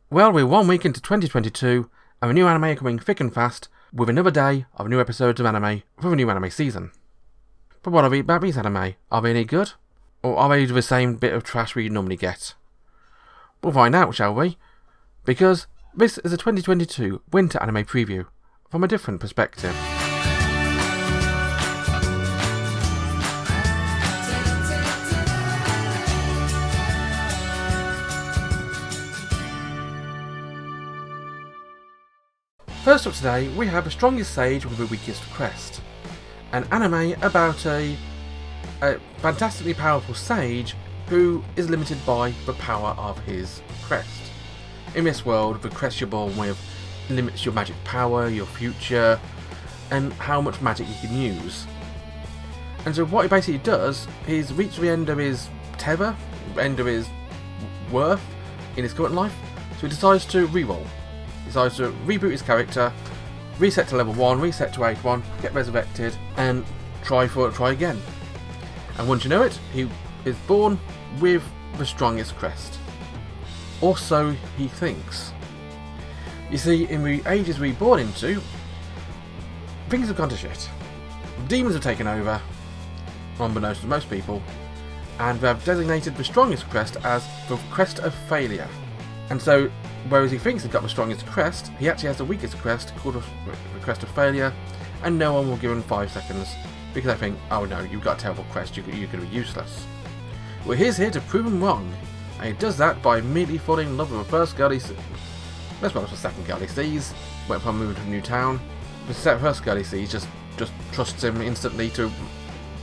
Well, we're 1 week into 2022, and a new anime coming thick and fast, with another day of new episodes of anime for a new anime season. But what are we about these anime? Are they any good? Or are they the same bit of trash we normally get? We'll find out, shall we? Because this is a 2022 winter anime preview, from a different perspective. First up today, we have the strongest sage with the weakest crest. An anime about a fantastically powerful sage who is limited by the power of his crest. In this world, the crest you're born with limits your magic power, your future, and how much magic you can use. And so what he basically does is reach the end of his tether, end of his worth in his current life, so he decides to reroll. He decides to reboot his character, reset to level 1, reset to 8-1, get resurrected, and try again. And once you know it, he is born with the strongest crest. Or so he thinks. You see, in the ages we're born into, things have gone to shit. Demons have taken over, unbeknownst to most people, and they have designated the strongest crest as the crest of failure. And so, whereas he thinks he's got the strongest crest, he actually has the weakest crest, called the crest of failure, and no one will give him 5 seconds, because they think, oh no, you've got a terrible crest, you're going to be useless. Well, he's here to prove him wrong, and he does that by immediately falling in love with the first girl he sees. As well as the second girl he sees, when upon moving to a new town. The first girl he sees just trusts him instantly to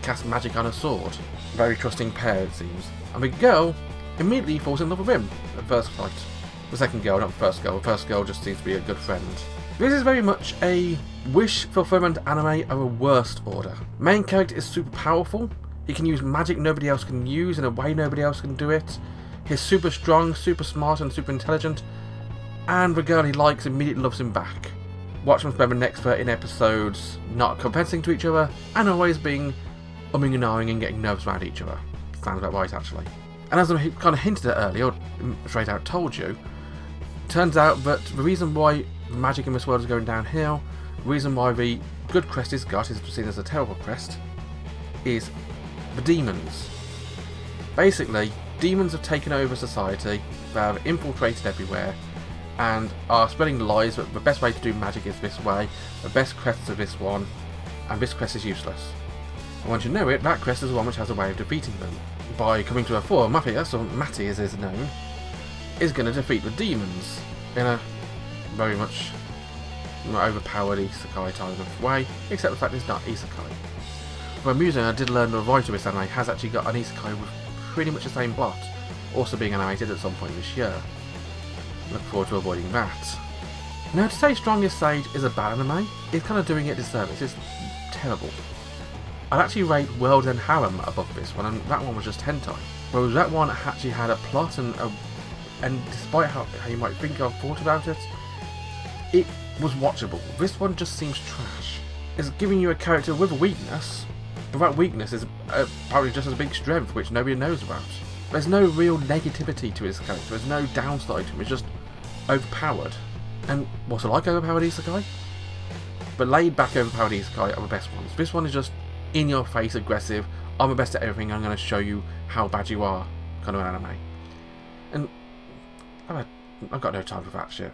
cast magic on a sword. A very trusting pair, it seems. And the girl immediately falls in love with him at first sight. The second girl, not the first girl. The first girl just seems to be a good friend. This is very much a wish fulfillment anime of a worst order. Main character is super powerful. He can use magic nobody else can use in a way nobody else can do it. He's super strong, super smart, and super intelligent. And the girl he likes immediately loves him back. Watch them spend an expert in episodes not confessing to each other, and always being umming and ahhing and getting nervous around each other. Sounds about right, actually. And as I kind of hinted at earlier, or straight out told you, turns out that the reason why magic in this world is going downhill, the reason why the good crest he's got is seen as a terrible crest, is the demons. Basically, demons have taken over society, they have infiltrated everywhere, and are spreading lies that the best way to do magic is this way, the best crests are this one, and this crest is useless. And once you know it, that crest is the one which has a way of defeating them. By coming to a fore, Matthias, or Matty as is known, is going to defeat the demons in a very much overpowered isekai type of way, except the fact it's not isekai. For amusing, I did learn the writer of this anime has actually got an isekai with pretty much the same plot, also being animated at some point this year. Look forward to avoiding that. Now, to say Strongest Sage is a bad anime is kind of doing it disservice. It's terrible. I'd actually rate World and Harem above this one, and that one was just hentai. Whereas that one actually had a plot, and despite how you might think I've thought about it, it was watchable. This one just seems trash. It's giving you a character with a weakness, but that weakness is apparently just as a big strength which nobody knows about. There's no real negativity to his character, there's no downside to him, it's just overpowered. And what's it like overpowered isekai? But laid back overpowered isekai are the best ones. This one is just in your face, aggressive, I'm the best at everything, I'm going to show you how bad you are kind of an anime. And I've got no time for that shit.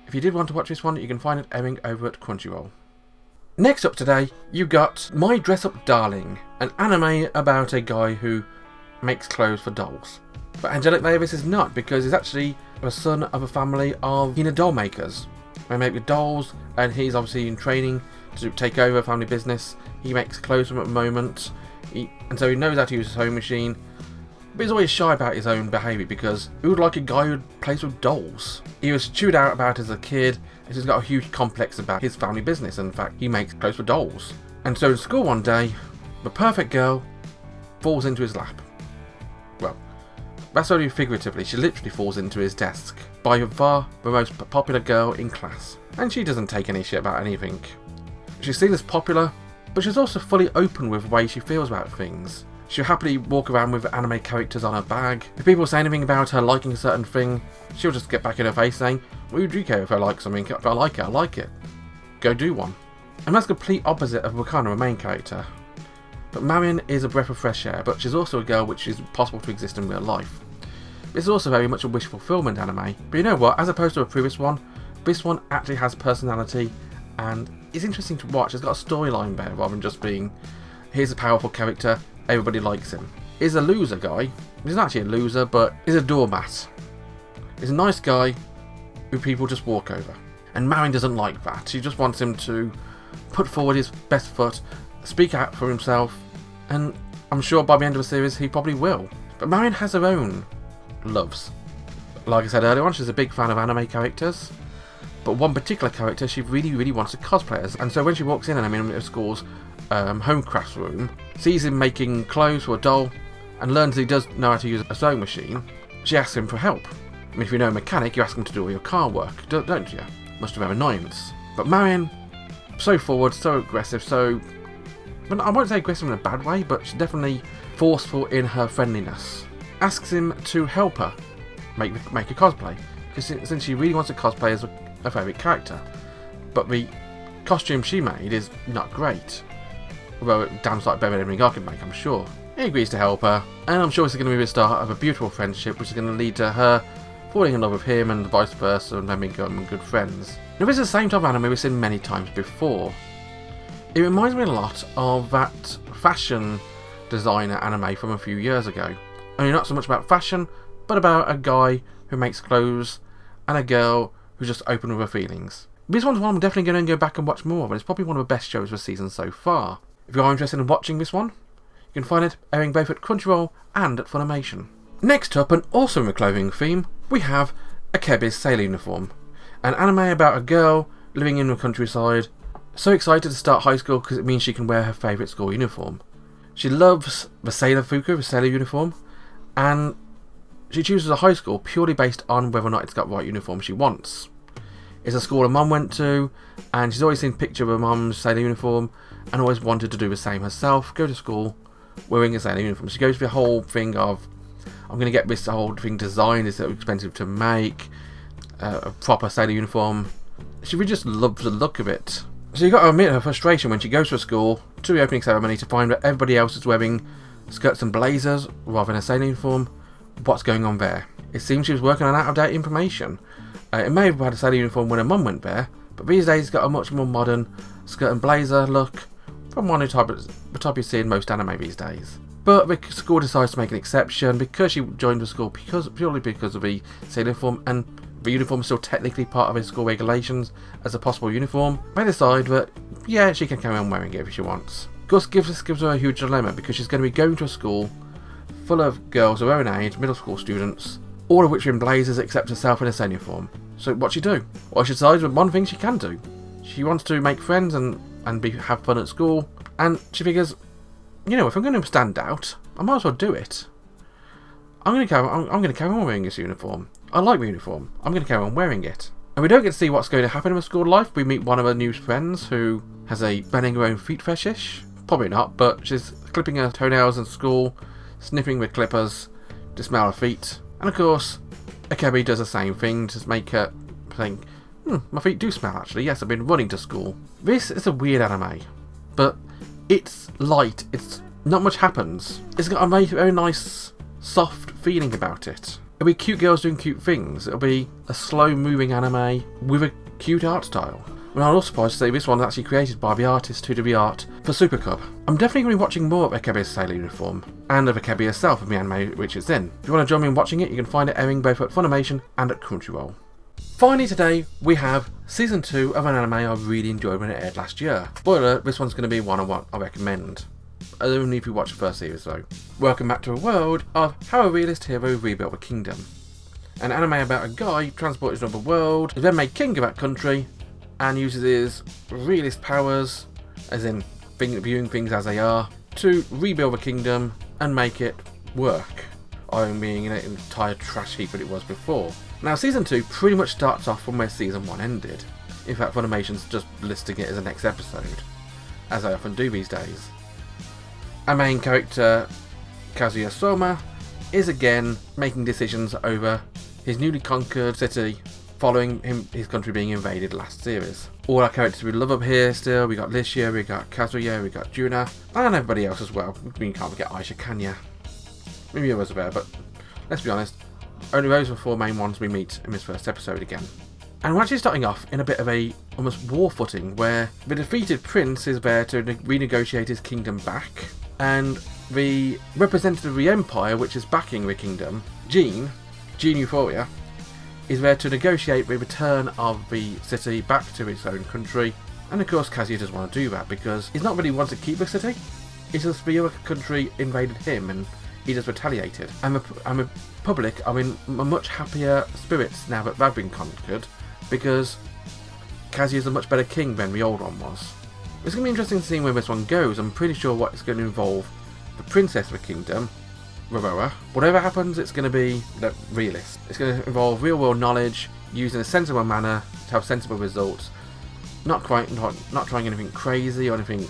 If you did want to watch this one, you can find it airing over at Crunchyroll. Next up today, you got My Dress Up Darling, an anime about a guy who makes clothes for dolls. But Angelic Layer this is not, because he's actually the son of a family of doll makers. They make the dolls, and he's obviously in training to take over family business. He makes clothes from at the moment, and so he knows how to use his sewing machine. But he's always shy about his own behaviour, because who would like a guy who plays with dolls? He was chewed out about as a kid, and he's got a huge complex about his family business. In fact, he makes clothes for dolls. And so in school one day, the perfect girl falls into his lap. Well, that's only figuratively, she literally falls into his desk by far the most popular girl in class. And she doesn't take any shit about anything. She's seen as popular, but she's also fully open with the way she feels about things. She'll happily walk around with anime characters on her bag. If people say anything about her liking a certain thing, she'll just get back in her face saying, "Well, do you care if I like something? If I like it, I like it. Go do one." And that's the complete opposite of Wakana, a main character. But Marion is a breath of fresh air, but she's also a girl which is possible to exist in real life. This is also very much a wish fulfillment anime. But you know what, as opposed to a previous one, this one actually has personality and is interesting to watch. It's got a storyline there rather than just being, here's a powerful character, everybody likes him. He's a loser guy. He's not actually a loser, but he's a doormat. He's a nice guy who people just walk over. And Marion doesn't like that. She just wants him to put forward his best foot, speak out for himself, and I'm sure by the end of the series he probably will. But Marion has her own loves. Like I said earlier on, she's a big fan of anime characters, but one particular character she really wants to cosplay as. And so when she walks in, and I'm in the school's home crafts room, sees him making clothes for a doll, and learns he does know how to use a sewing machine, she asks him for help. I mean, if you know a mechanic, you ask him to do all your car work, don't you? Must have an annoyance. But Marion, so forward, so aggressive, so... But I won't say aggressive in a bad way, but she's definitely forceful in her friendliness. Asks him to help her make a cosplay, because since she really wants to cosplay as her favourite character. But the costume she made is not great. Although it damn sight better than anything I could make, I'm sure. He agrees to help her, and I'm sure it's going to be the start of a beautiful friendship, which is going to lead to her falling in love with him and vice versa, and them becoming good friends. Now this is the same type of anime we've seen many times before. It reminds me a lot of that fashion designer anime from a few years ago. Only not so much about fashion, but about a guy who makes clothes and a girl who's just open with her feelings. This one's one I'm definitely going to go back and watch more of, and it's probably one of the best shows of the season so far. If you are interested in watching this one, you can find it airing both at Crunchyroll and at Funimation. Next up, and also in the clothing theme, we have Akebi's Sailor Uniform, an anime about a girl living in the countryside, so excited to start high school because it means she can wear her favourite school uniform. She loves the Sailor-fuku, the sailor uniform, and she chooses a high school purely based on whether or not it's got the right uniform she wants. It's a school her mum went to, and she's always seen pictures of her mum's sailor uniform and always wanted to do the same herself, go to school wearing a sailor uniform. She goes for the whole thing of, I'm going to get this whole thing designed, it's so expensive to make, a proper sailor uniform. She really just loves the look of it. So you've got to admit her frustration when she goes to a school, to the opening ceremony, to find that everybody else is wearing skirts and blazers rather than a sailor uniform. What's going on there? It seems she was working on out-of-date information. It may have had a sailor uniform when her mum went there, but these days it's got a much more modern skirt and blazer look from the type you see in most anime these days. But the school decides to make an exception because she joined the school purely because of the sailor uniform, and the uniform is still technically part of the school regulations as a possible uniform. They decide that, yeah, she can carry on wearing it if she wants. Of course, this gives her a huge dilemma because she's going to be going to a school full of girls of her own age, middle school students, all of which are in blazers except herself in a sailor uniform. So what's she do? Well, she decides with one thing she can do. She wants to make friends and have fun at school, and she figures, you know, if I'm going to stand out, I might as well do it. I'm going to carry on wearing this uniform. I like my uniform. I'm going to carry on wearing it. And we don't get to see what's going to happen in her school life. We meet one of her new friends who has a bending her own feet fetish. Probably not, but she's clipping her toenails in school, sniffing with clippers to smell her feet. And of course, Akebi does the same thing to make her think, my feet do smell actually. Yes, I've been running to school. This is a weird anime, but it's light. It's not much happens. It's got a very nice, soft feeling about it. It'll be cute girls doing cute things. It'll be a slow-moving anime with a cute art style. And I'm also surprised to say this one is actually created by the artist who did the art for Super Cub. I'm definitely going to be watching more of Akebi's Sailor Uniform, and of Akebi herself in the anime which it's in. If you want to join me in watching it, you can find it airing both at Funimation and at Crunchyroll. Finally today, we have Season 2 of an anime I really enjoyed when it aired last year. Spoiler, this one's going to be one I recommend. Only if you watch the first series though. Welcome back to a world of how a realist hero rebuilt a kingdom. An anime about a guy transported to another world, is then made king of that country, and uses his realist powers, as in viewing things as they are, to rebuild the kingdom and make it work, rather than being an entire trash heap that it was before. Now Season 2 pretty much starts off from where Season 1 ended. In fact, Funimation's just listing it as the next episode, as I often do these days. Our main character Kazuya Soma is again making decisions over his newly conquered city following his country being invaded last series. All our characters we love up here still. We got Licia, we got Kazuya, we got Juna, and everybody else as well. We can't forget Aisha, can ya? Maybe others are there, but let's be honest, only those are the 4 main ones we meet in this first episode again. And we're actually starting off in a bit of a almost war footing, where the defeated prince is there to renegotiate his kingdom back, and the representative of the empire, which is backing the kingdom, Jean Euphoria, is there to negotiate the return of the city back to its own country. And of course Kazuya doesn't want to do that because he's not really want to keep the city. It's just the other country invaded him and he just retaliated. And the public are in much happier spirits now that they've been conquered, because Kazuya's a much better king than the old one was. It's going to be interesting to see where this one goes. I'm pretty sure what it's going to involve the princess of the kingdom, Roroa. Whatever happens, it's going to be the Realist. It's going to involve real world knowledge, used in a sensible manner to have sensible results. Not trying anything crazy or anything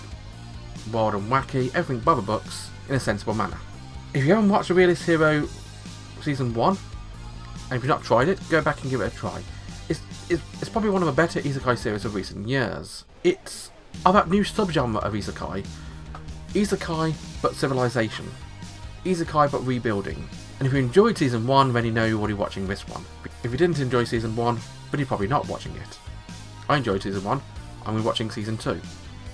wild and wacky. Everything by the books in a sensible manner. If you haven't watched The Realist Hero Season 1, and if you've not tried it, go back and give it a try. It's probably one of the better isekai series of recent years. It's of that new subgenre of isekai. Isekai but civilization. Isekai but rebuilding. And if you enjoyed Season 1, then you know you're already watching this one. If you didn't enjoy Season 1, then you're probably not watching it. I enjoyed Season 1, and we're watching Season 2. You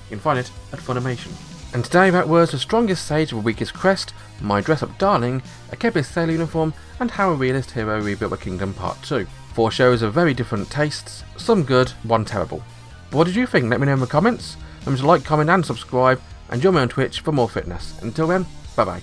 can find it at Funimation. And today that was the strongest sage of the weakest Crest, my dress-up darling, Akebi's sailor uniform, and how a realist hero rebuilt a kingdom part 2. 4 shows of very different tastes, some good, one terrible. But what did you think? Let me know in the comments. Remember to like, comment and subscribe, and join me on Twitch for more fitness. Until then, bye bye.